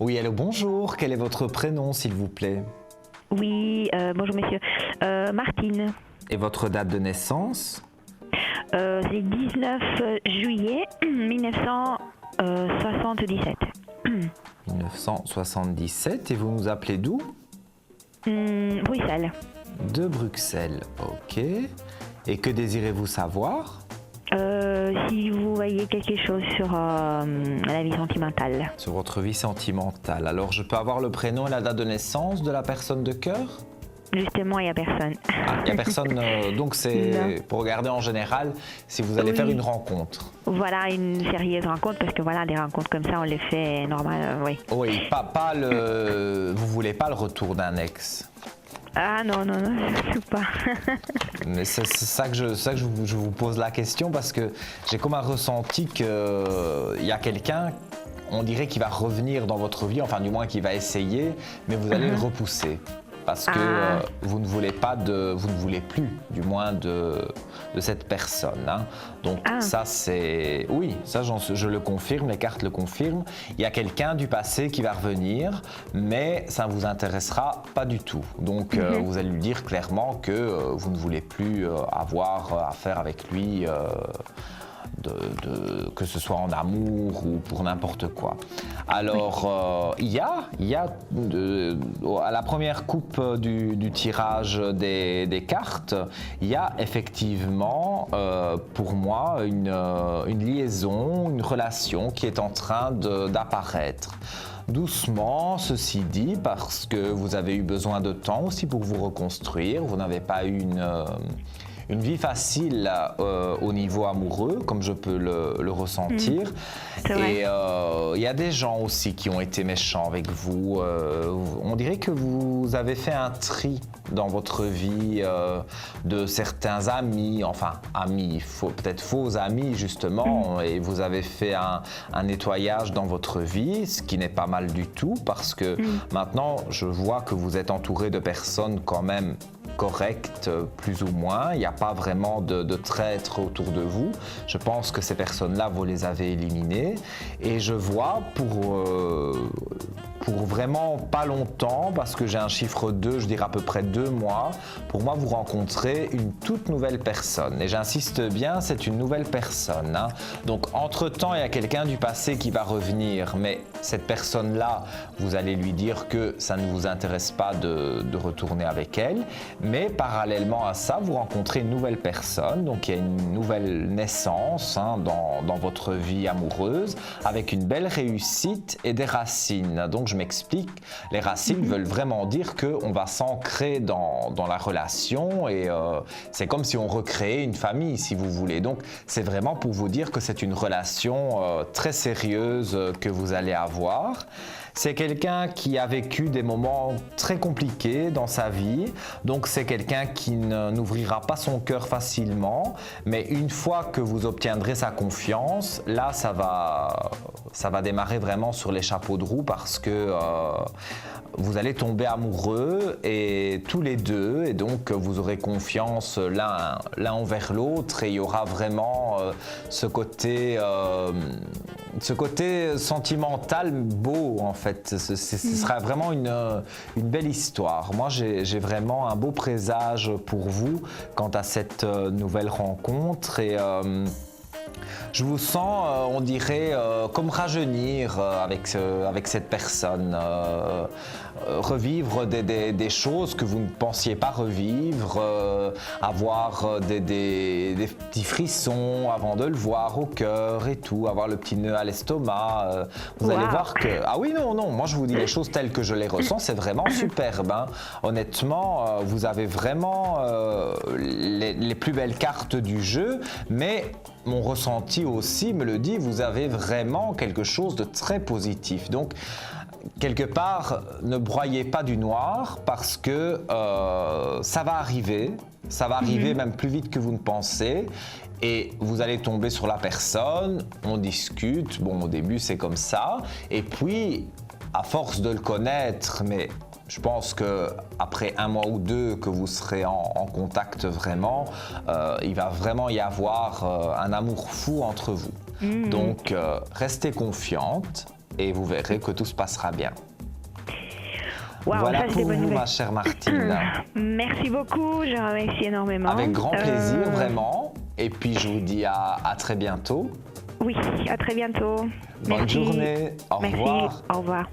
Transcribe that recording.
Oui, allô, bonjour. Quel est votre prénom, s'il vous plaît? Oui, bonjour messieurs. Martine, Et votre date de naissance? c'est 19 juillet 1977. 1977. Et vous nous appelez d'où? Bruxelles. De Bruxelles. Ok. Et que désirez-vous savoir? Si vous voyez quelque chose sur la vie sentimentale. Sur votre vie sentimentale. Alors, je peux avoir le prénom et la date de naissance de la personne de cœur? Justement, il n'y a personne. Ah, il n'y a personne. Donc, c'est pour regarder en général si vous allez Oui. faire une rencontre. Voilà, une sérieuse rencontre, parce que voilà, des rencontres comme ça, on les fait normal, oui. Oui, pas le. Vous voulez pas le retour d'un ex? Ah non, surtout pas. Mais c'est ça que je vous pose la question parce que j'ai comme un ressenti qu'il y a quelqu'un, on dirait qu'il va revenir dans votre vie, enfin du moins qu'il va essayer, mais vous allez le repousser. Parce que vous ne voulez plus, du moins, de cette personne. Hein. Donc ça, c'est... Oui, ça, je le confirme, les cartes le confirment. Il y a quelqu'un du passé qui va revenir, mais ça ne vous intéressera pas du tout. Donc, vous allez lui dire clairement que vous ne voulez plus avoir affaire avec lui, que ce soit en amour ou pour n'importe quoi. Alors, il y a à la première coupe du tirage des cartes, il y a effectivement pour moi une liaison, une relation qui est en train d'apparaître. Doucement, ceci dit, parce que vous avez eu besoin de temps aussi pour vous reconstruire, vous n'avez pas eu une vie facile au niveau amoureux, comme je peux le ressentir. Et il y a des gens aussi qui ont été méchants avec vous. On dirait que vous avez fait un tri dans votre vie de certains amis, enfin amis, peut-être faux amis justement, et vous avez fait un nettoyage dans votre vie, ce qui n'est pas mal du tout, parce que maintenant je vois que vous êtes entouré de personnes quand même correctes, plus ou moins. Il n'y a pas vraiment de traîtres autour de vous. Je pense que ces personnes-là, vous les avez éliminées. Et je vois pour vraiment pas longtemps, parce que j'ai un chiffre 2, je dirais à peu près 2 mois, pour moi, vous rencontrez une toute nouvelle personne. Et j'insiste bien, c'est une nouvelle personne. Hein. Donc, entre-temps, il y a quelqu'un du passé qui va revenir, mais cette personne-là, vous allez lui dire que ça ne vous intéresse pas de retourner avec elle. Mais parallèlement à ça, vous rencontrez une nouvelle personne, donc il y a une nouvelle naissance dans votre vie amoureuse, avec une belle réussite et des racines. Donc je m'explique, les racines veulent vraiment dire qu'on va s'ancrer dans la relation et c'est comme si on recréait une famille, si vous voulez. Donc c'est vraiment pour vous dire que c'est une relation très sérieuse que vous allez avoir. C'est quelqu'un qui a vécu des moments très compliqués dans sa vie, donc c'est quelqu'un qui n'ouvrira pas son cœur facilement, mais une fois que vous obtiendrez sa confiance, là ça va démarrer vraiment sur les chapeaux de roue parce que vous allez tomber amoureux et tous les deux, et donc vous aurez confiance l'un envers l'autre et il y aura vraiment ce côté sentimental beau en fait. Ce sera vraiment une belle histoire. Moi j'ai vraiment un beau présage pour vous quant à cette nouvelle rencontre et je vous sens, on dirait, comme rajeunir avec cette personne, revivre des choses que vous ne pensiez pas revivre, avoir des petits frissons avant de le voir au cœur et tout, avoir le petit nœud à l'estomac. Vous allez voir que... Ah oui, non, moi je vous dis les choses telles que je les ressens, c'est vraiment superbe. Hein. Honnêtement, vous avez vraiment les plus belles cartes du jeu, mais... Mon ressenti aussi me le dit, vous avez vraiment quelque chose de très positif. Donc, quelque part, ne broyez pas du noir parce que ça va arriver même plus vite que vous ne pensez. Et vous allez tomber sur la personne, on discute, bon au début c'est comme ça, et puis à force de le connaître, mais je pense qu'après 1 mois ou 2 que vous serez en contact vraiment, il va vraiment y avoir un amour fou entre vous. Donc restez confiante, et vous verrez que tout se passera bien. Waouh, Voilà ça, c'est pour des bonnes vous, nouvelles. ma chère Martine. Merci beaucoup, je remercie énormément. Avec grand plaisir, vraiment. Et puis, je vous dis à très bientôt. Oui, à très bientôt. Bonne Merci. journée. Au Merci, revoir. au revoir.